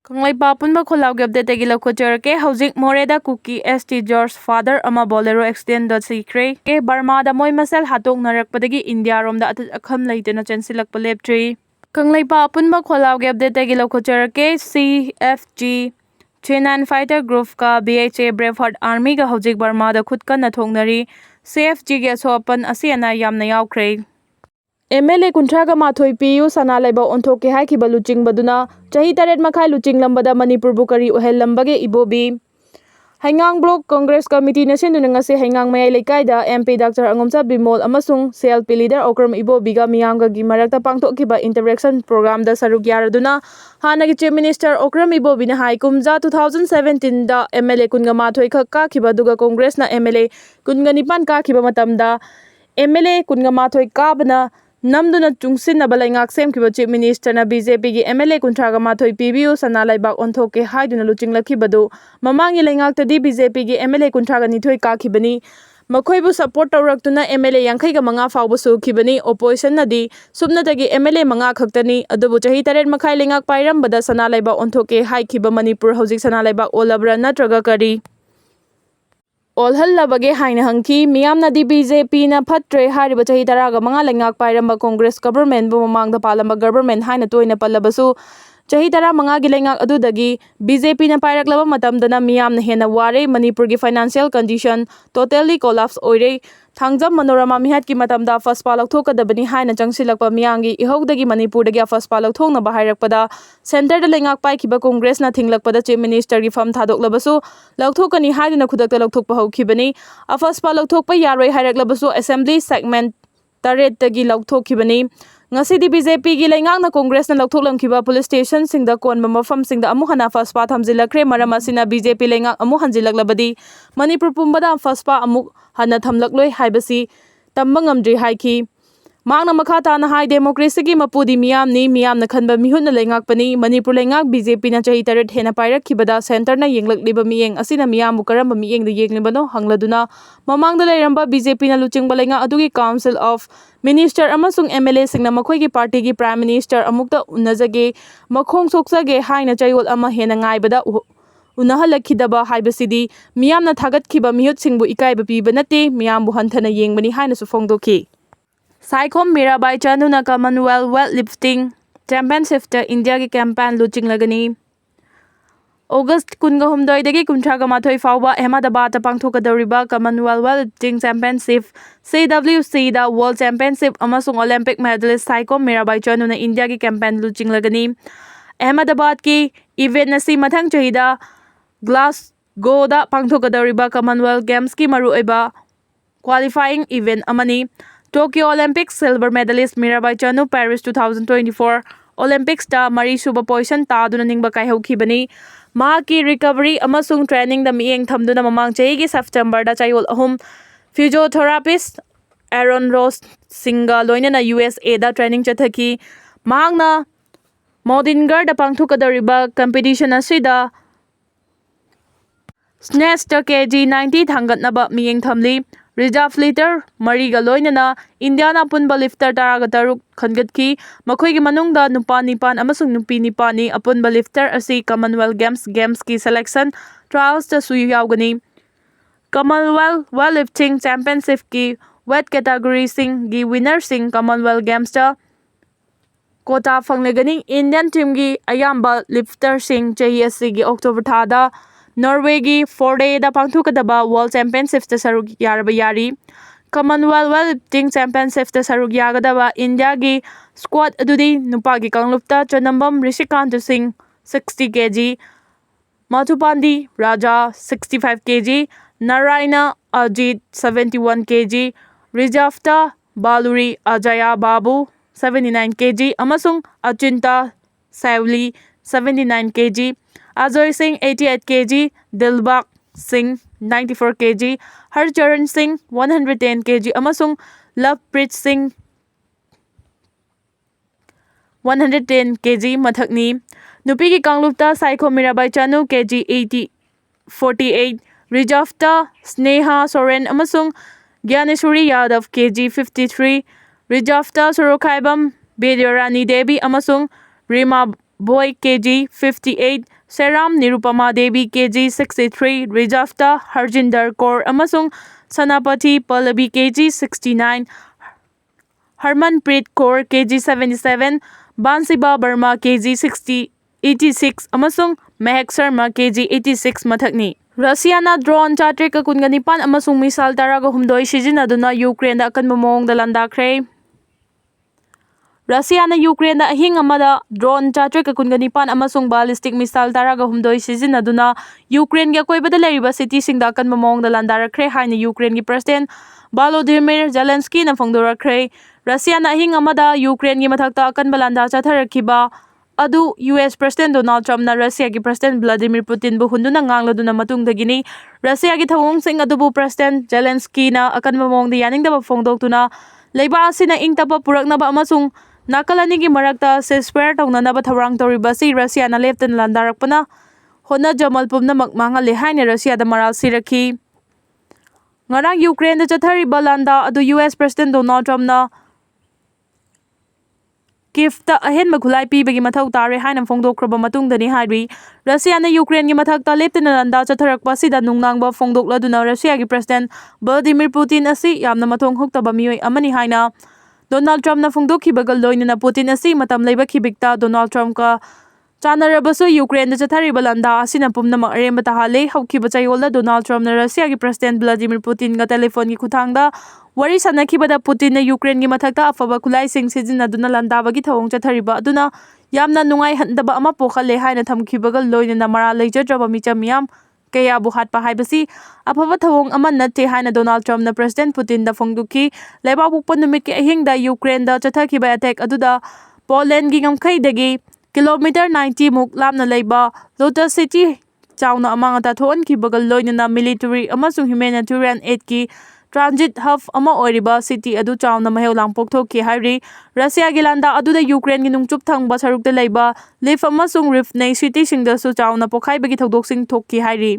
Kanglaipa punba khulaugi update tagi laukhocharake hauzik Moreda Kuki ST George father ama bolero accident da sikre ke Burma da moi masal hatok narakpadagi India rom da akham leitena chansilakpa leptri Kanglaipa punba khulaugi update tagi laukhocharake CFG Chinan Fighter Group ka BHA Braveheart Army ga hauzik Burma da khutkan na thongnari CFG ge sopan asiana yamna yaukre MLA Kuntraga Mathoi PU Sana Laiba Onthoke Haikiba Luching Baduna Chahi Taret Makhai Luching Lambada Manipur Bukari Uhel Lambage Ibobi Hangang Block Congress Committee Nation Nungase Hangang Mayai Lekaida MP Dr. Amadi Bimol Amasung CLP leader Okram Ibobi ga Miyamga gi Marakta Pangthokkiba interaction program da saruk yaraduna Hanagi Chief Minister Okram Ibobi na hai kumja 2017 da MLA Kunga Mathoi khak kakiba duga Congress na MLA Kunga Nipan kakiba matamda MLA Kunga Mathoi kabana Namduna Tungsin na balangak sem kiba Chief Minister na BJP gi MLA Kuntraga Mathoi PBU Sana Laibak Onthoke haiduna luching lakibadu mamangi lengak tadi BJP gi MLA Kuntraga Nithoi kakibani Makhoibu support tawraktuna MLA yankhai ga manga fawbu sukibani opposition nadi subnatagi MLA manga khaktani adubu chahi taret makhai lengak pairambada Sana Laibak Onthoke haikiba Manipur hauzik Sana Laibak olabra natraga kari Olhallabage haina hangki miyamna di BJP na phatre hariba chahi taraga manga lengak pairamba Congress government bu mamangda palamba government haina toina pallabasu chahi tara manga gi lengak adudagi BJP na pairaklaba matamdana miyamna hena ware Manipur gi financial condition totally collapse oire Thangjam Manorama mihat ki matamda first palak thokadabani haina changsilakpa miyangi ihogdagi Manipur dagi first palak thokna bahairakpada center da lengak pai kiba Congress na thinglakpada Chief Minister gi fam thadoklabasu lauthokani haidina khudakta lauthokpa hokibani a first palak thokpa yaroi hairaklabasu assembly segment taret tagi lauthokibani Ngasidi BJP gi lengak na Congress na lauthoklamkiba police station singda konba mafam singda amu hana first pa thamjilakre maram asina BJP lengak amu hanjilaklabadi Manipur pumbada first pa amu hana thamlakloi haibasi tamba ngamdri haiki Mangna makha tana hai democracy gi mapudi miyamna khanba mihutna lengakpani Manipur lengak BJP na chahi taret hena pairakkhibada center na yenglakliba miyeng asina miyambu karamba miyengda yenglibano hangladuna mamangda leiramba BJP na luchingba lengak adugi Council of Minister amasung MLA singna makhoi gi party gi Prime Minister amukta unnajage makhong soksage haina chayol ama hena ngaibada unahalakidaba haibasidi miyamna thagatkhiba mihut singbu ikaiba piba nate miyambu hanthana yengbani haina su phongdoki Saikom Mirabai Chanuna Commonwealth Weightlifting Championship ta India ki campaign luching lagani August kunga humdoi dagi kuntraga mathoi fawba Ahmedabad ta pangthokadoriba Commonwealth Weightlifting Championship CWC da World Championship amasung Olympic medalist Saikom Mirabai Chanuna India ki campaign luching lagani Ahmedabad ki event nasi mathang chahida Glasgow da pangthokadoriba Commonwealth Games ki maruoiba qualifying event amani Tokyo Olympics silver medalist Mirabai Chanu Paris 2024 Olympics ta mari suba position ta duna ningba kai hokhibani mahaki recovery amasung training da mieng thamduna mamang chahi gi September da chayol ahum physiotherapist Aaron Ross Singa loinana USA da training chathaki mahangna Modingar da pangthukadariba competition asida snatch ta kg 90 thangatnaba mieng thamli Reserve lifter Mariga loinana Indiana punba lifter taraga taruk khangatki makhoigi manungda nupa nipan amasung nupi nipani apunba lifter asi Commonwealth Games ki selection trials ta suyu yaugani Commonwealth Weightlifting Championship ki weight category sing gi winner sing Commonwealth Games ta quota phanglegani Indian team gi ayamba lifter sing chahi asi gi October thada Norway gi 4-day da pangthukadaba World Championships ta saruk yaraba yari Commonwealth Weightlifting Championships ta saruk yagadaba India gi squad adudi nupa gi kanglupta Chanambam Rishikant Singh 60 kg Mathupandi Raja 65 kg Narayana Ajit 71 kg Rijafta Baluri Ajaya Babu 79 kg amasung Achinta Saivli 79 kg Ajoy Singh 88 kg, Dilbak Singh 94 kg, Harcharan Singh 110 kg, amasung Lovepreet Singh 110 kg mathakni. Nupi ki kanglupta Saikom Mirabai Chanu kg 48, Rijafta Sneha Soren amasung Gyaneshwari Yadav kg 53, Rijafta Surokhaibam Bedyorani Devi amasung Rima Boy kg 58, Seram Nirupama Devi KG 63, Rijafta Harjinder Kaur amasung Sanapati Pallavi KG 69, Harmanpreet Kaur KG 77, Bansiba Burma KG 86 amasung Mehak Sharma KG 86 mathakni. Russiana drone chatric kunganipan amasung missile taraga humdoi sizinaduna Ukraine da akanba mawongda landakre. Russiana Ukraine da ahing amada drone chatric kunganipan amasung ballistic missile taraga humdoi sizinaduna Ukraine ga koibada leriba city singda akanba mawongda landarakre haina Ukraine gi president Volodymyr Zelensky na phongdorakre. Russiana ahing amada Ukraine gi mathakta akanba landa chatharakiba adu US President Donald Trump na Russia gi President Vladimir Putin bu hunduna ngangladuna matungdagini Russia gi thawong sing adubu President Zelensky na akanba mawongda yaningdaba phongdoktuna leiba asina ingtapa puraknaba amasung nakalani gi marakta ceasefire tawnanaba tharang toriba si Russia na leptan landarakpana hona jamal pumnamak mangale haina Russia da maral sirakhi. Ngarang Ukraine da chathariba landa adu US President Donald Trump na Kiev-ta ahenba khulai pibagi mathau tare haina phongdokraba matungdani hairi Russia na Ukraine gi mathakta leptana landa chatharakpa sida nungnangba phongdokladuna Russia gi President Vladimir Putin asi yamna mathong huktaba mioi amani haina Donald Trump na phongdokhibaga loinana Putin asi matam leiba khibikta Donald Trump ka chanarabasu Ukraine da chathariba landa asina pumnamak aremba tahale haukiba chayolda Donald Trump na Russia gi President Vladimir Putin ga telephone gi khuthangda wari sanakibada Putin na Ukraine gi mathakta afaba khulai sing sizinaduna landabagi thawong chathariba aduna yamna nungai handaba ama pokhale haina thamkhibaga loinana mara leijadraba micham yam kaya bu hatpa haibasi afaba thawong ama natte haina Donald Trump na President Putin da phongdukhi leiba bukpa numit ki ahingda Ukraine da chathakhiba attack aduda Poland gi ngamkhaidagi kilometer 90 muk lamna leiba Lotus City chauna amangata thon khibaga loinana military amasung humanitarian aid ki transit hub ama oiriba city adu chauna maheu langpok thokki hairi Russia gi landa aduda Ukraine gi nungchup thangba sarukta leiba Lviv amasung Rivne city singda su chauna pokhaibagi thodok sing thokki hairi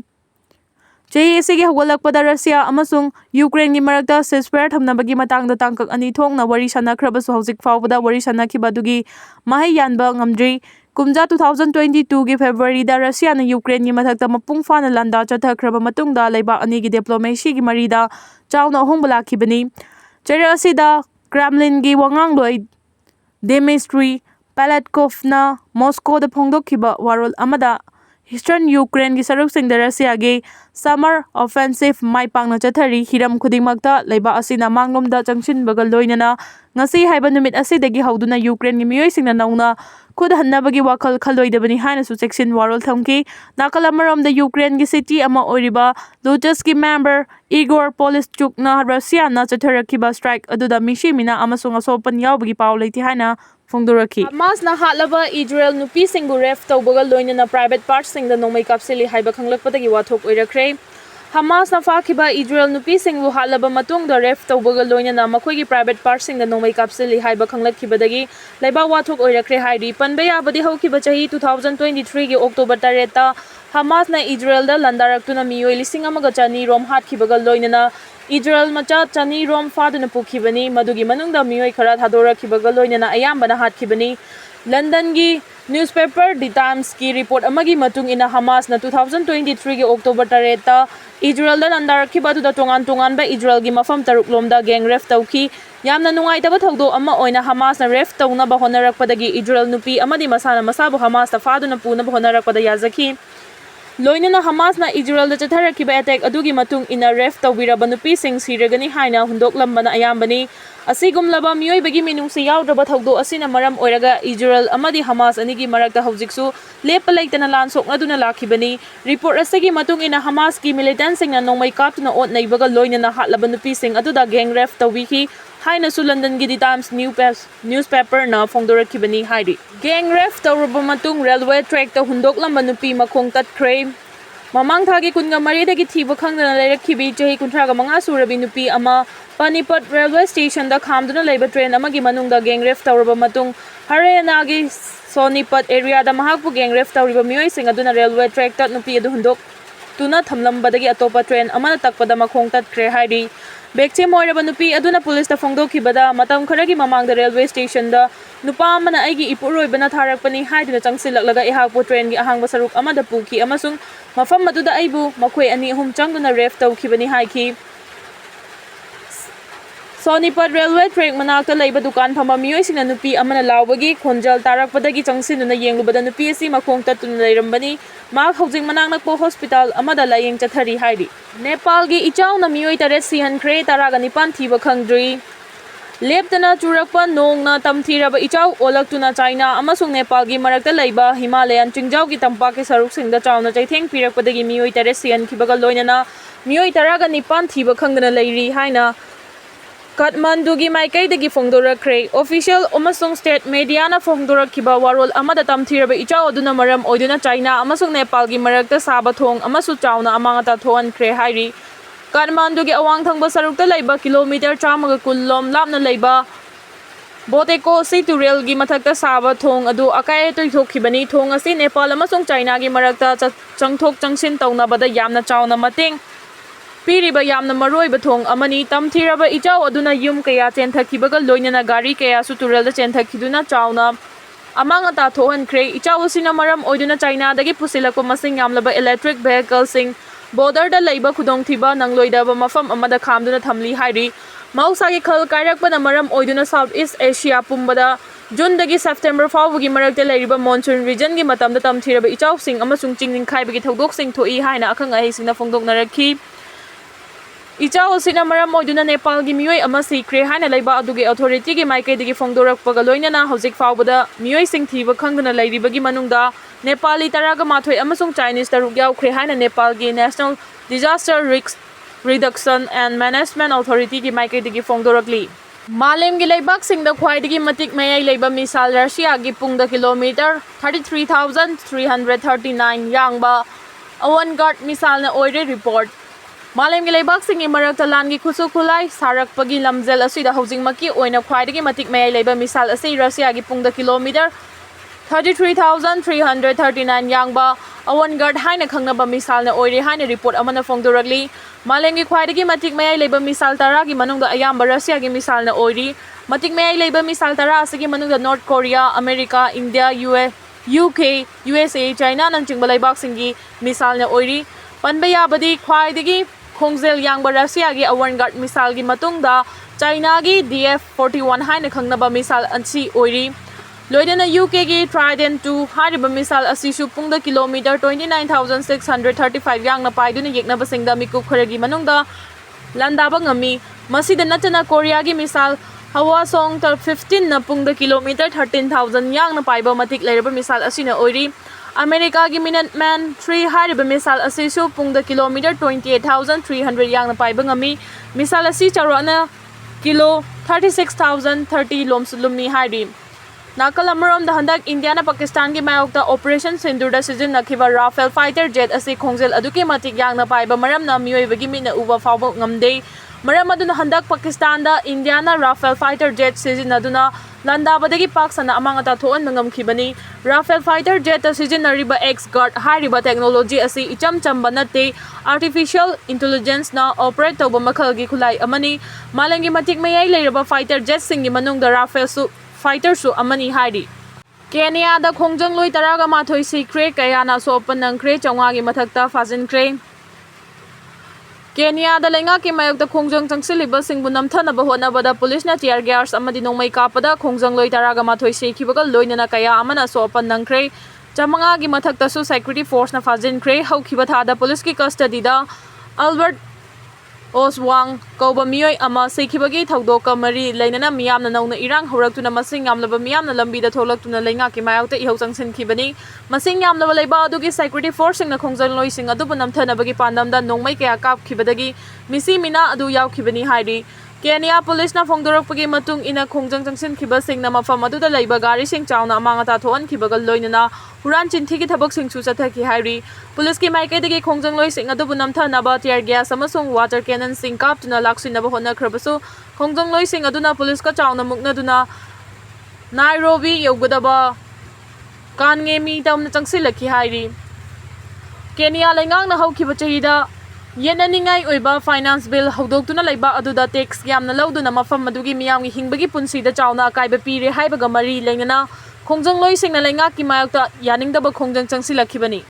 JAC gi hawalakpada Russia amasung Ukraine gi marakta ceasefire thamnabagi matangda tangkak ani thongna wari sanakhrabasu hawjik fawbada wari sanakhiba dugi mahai yanba ngamdri kumja 2022 gi February da Russia na Ukraine gi mathakta mapung fana landa chathakraba matungda leiba ani gi diplomacy gi marida chauna hongbala khibani chera asida Kremlin gi wangangloi Dmitry Peskov na Moscow da phongdokhiba warol amada Eastern Ukraine gi saruk sing da Russia gi summer offensive maipangna chathari hiram khudingmakta leiba asina manglomda changchin bagal loinana ngasi haiba numit asidagi hauduna Ukraine gi mioi singna nauna khud hannabagi wakhal khaloidabani haina su section warol thamki nakalamarom da Ukraine gi city ama oiriba Lotus gi member Igor Polischuk na Russia na chatharakiba strike aduda mishimina amasung asopan yawbagi paw leiti haina phongdoraki Hamas na hatlaba Israel nupi singbu ref tawbaga loinana private parts singda nomai kapsili haiba khanglakpadagi wathok oirakre Hamas na fakhiba Israel nupi singbu hatlaba matungda ref tawbaga loinana makhoigi private parts singda nomai kapsili haiba khanglakhibadagi leiba wathok oirakre hairi panba yabadi haukiba chahi 2023 gi October 8 ta Hamas na Israel da landaraktuna mioi lising amaga chani rom hatkibaga loinana Israel macha chani rom faduna pukhibani madugi manungda mioi khara thadorakhibaga loinana ayambana hatkibani London gi newspaper The Times ki report amagi matung ina Hamas na 2023 gi October 8 ta Israel da landarakhiba du da tongan ba Israel gi mafam taruk lomda gang ref tawki yamna nungai taba thawdo ama oina Hamas na ref tawna ba honarakpadagi Israel nupi amadi masana masabu Hamas ta faduna puna ba honarakpada yazaki Loinana Hamas na Israel da chatharakiba attack adugi matung ina ref tawbiraba nupi sing siragani haina hundoklambana ayambani asigumlaba mioibagi minungsi yawdraba thawdo asina maram oiraga Israel amadi Hamas anigi marakta hawjiksu lepa leitana lansoknaduna lakhibani report asagi matung ina Hamas ki militant singna nongmai kaptuna ot naibaga loinana hatlaba nupi sing aduda gang ref tawiki haina su London gi The Times newspaper na phongdorakibani hairi gang ref tawraba matung railway track ta hundoklamba nupi makhong tatkre Mamang thagi kunga maridagi thiba khangdana leirakhibi chahi 35 surabi nupi ama Manipur railway station da khamduna leiba train amagi manungda gang ref tawraba matung Haryana gi Sonipat area da mahakpu gang ref tawriba mioi sing aduna railway track ta nupi adu hundok tuna thamlambadagi atopa train amana takpada makhong tatkre hairi Bekche moiraba nupi aduna police ta phongdokhibada matam kharagi mamangda railway station da Nupa amana aigi ipuroibana tharakpani haiduna changsilaklaga ihakpu train gi ahangba saruk amada puki amasung mafam maduda aibu makhoi ani ahum changduna ref tawkhibani haiki. Sonipat railway track manakta laiba dukan phama mioi sina nupi amana lawbagi khonjal tarakpadagi changsinuna yenglubada nupi asi makhong tatuna leirambani mak housing manak nakpo hospital amada layeng chathari hairi. Nepal gi ichaw na mioi taret sihankre taraga nipan thiba khangdri. Leptana churakpa nong na tamthiraba ichaw olaktuna China amasung Nepal gi marakta laiba Himalayan chingjaw gi tampa ke saruk singda chawna chaitheng pirakpadagi mioi taret sihankhibaga loinana mioi taraga nipan thiba khangdana leiri haina Kathmandu gi Maikai gi Fongdorakre official amasung state media na Fongdorakhiba warol amada tamthiraba ichaw aduna maram oiduna China amasung Nepal gi marakta saba thong amasu chawna amangata thoankre hairi. Kathmandu gi awang thangba sarukta laiba kilometer 100 kullom lapna laiba Boteko Siturel gi mathakta saba thong adu akai toikhokibani thong asi Nepal amasung China gi marakta changthok changsin tawnabada yamna chawna mateng piriba yamna maroiba thong amani tamthiraba ichaw aduna yum kaya chenthakhibaga loinana gari kaya suturelda chenthakiduna chawna amangata thoankre ichaw asina maram oiduna China dagi pusilakpa masing yamlaba electric vehicle sing border da laiba khudongthiba nangloidaba mafam amada khamduna thamli hairi. Mausagi khal kairakpana maram oiduna South East Asia pumbada June dagi September fawgi marakta lairiba monsoon region gi matamda tamthiraba ichaw sing amasung chingning khaibagi thodok sing thoi haina akhang ahi singna fongdoknarakhi. Ichaw asina maram oiduna Nepal gi mioi ama sikre haina laiba adugi authority gi Maikai dagi Fongdorakpaga loinana hojik fawbada mioi sing thiba khangdana lairibagi manungda Nepali taraga mathoi amasung Chinese taruk yaukre haina Nepal gi National Disaster Risk Reduction and Management Authority gi Maikai dagi Fongdorakli. Malem gi laibak singda khwaidagi matik mayai laiba misal Russia gi pungda kilometer 33,339 yangba Avangard misal na oire report. Malem gi laibak singi marakta lan gi khusu khulai sarakpagi lamjel asida housing maki oina khwaidagi matik mayai laiba misal asi Russia gi pungda kilometer 33,339 yangba Avangard haina khangnaba misal na oire haina report amana fongdorakli. Malem gi khwaidagi matik mayai laiba misal tara gi manungda ayamba Russia gi misal na oiri matik mayai laiba misal tara asigi manungda North Korea, America, India, UK, USA, China nang chingba laibak singi misal na oiri panba yabadi khwaidagi khongjel yangba Russia gi Avangard misal gi matungda China gi DF-41 haina khangnaba misal ansi oiri. Loidana UK gi Trident 2 hariba misal asisu pungda kilometer 29,635 yangna paiduna yeknaba singda mikup kharagi manungda landaba ngami masida natana Korea gi misal Hwasong 15 na pungda kilometer 13,000 yangna paiba matik lairaba misal asina oiri. America gi Minuteman 3 hariba misal asisu pungda kilometer 28,300 yangna paiba ngami misal asi charona kilo 36,030 lomsulumi hari. Nakal amarom da handak India na Pakistan gi mayokta Operation Sindur da season nakhiba Rafale fighter jet asi khongjel aduki matik yangna paiba maram na miyoibagi mina uba fawba ngamde maram aduna handak Pakistan da India na Rafale fighter jet season aduna landabadagi pak sana amangata thoan ngamkhibani. Rafale fighter jet season nariba X-Guard hariba technology asi icham chamba nate artificial intelligence na operate tawba makhal gi khulai amani malangi matik mayai leiraba fighter jet singi manung da Rafale su fighter su amani hari. Kenya da khongjang loi taraga mathoi sikre kaya na so open nangkre chawnga gi mathakta fajinkre. Kenya da lenga ki mayok da khongjang changsiliba singbu namthanaba honabada police na tear gas amadi nongmai kapada khongjang loi taraga mathoi sikibaga loinana kaya amana so open nangkre chamanga gi mathakta su security force na fajinkre haukiba thada police ki custody da Albert Oswang Kauba Meeoi ama sekibagi thaudoka mari lainana miyamna nauna irang horaktuna masing yamlaba miyamna lambida tholaktuna lainga ki mayauta ihau changsinkhibani masing yamlaba leiba adugi security force na khongjal loising adubu namthanabagi pandamda nongmai kaya kapkhibadagi misi mina adu yaukhibani hairi. Kenya police na fongdorakpagi matung ina khongjang changsinkhiba singna mafam aduda leiba gari sing chawna amangata thoankibaga loinana huran chinthigi thabak sing su chathaki hairi. Police ki Maikai dagi khongjang loi sing adubu namthanaba tear gas amasung water cannon sing kaptuna laksinaba honakhrabasu khongjang loi sing aduna police ka chawna muknaduna Nairobi yogadaba kanngemi tamna changsilaki hairi. Kenya lengang na haukiba chahida ꯌꯦꯠꯅꯅꯤꯡꯉꯥꯏ ꯑꯣꯏꯕ finance bill ꯍꯧꯗꯣꯛꯇꯨꯅ ꯂꯩꯕ ꯑꯗꯨꯗ tax ꯌꯥꯝꯅ ꯂꯧꯗꯨꯅ ꯃꯐꯝ ꯑꯗꯨꯒꯤ ꯃꯤꯌꯥꯝꯒꯤ ꯍꯤꯡꯕꯒꯤ ꯄꯨꯟꯁꯤꯗ ꯆꯥꯎꯅ ꯑꯀꯥꯏꯕ ꯄꯤꯔꯦ ꯍꯥꯏꯕꯒ ꯃꯔꯤ ꯂꯩꯅꯅ ꯈꯣꯡꯖꯪꯂꯣꯏꯁꯤꯡꯅ ꯂꯩꯉꯥꯛꯀꯤ ꯃꯥꯌꯣꯛꯇ ꯌꯥꯅꯤꯡꯗꯕ ꯈꯣꯡꯖꯪ ꯆꯪꯁꯤꯜꯂꯛꯈꯤꯕꯅꯤ꯫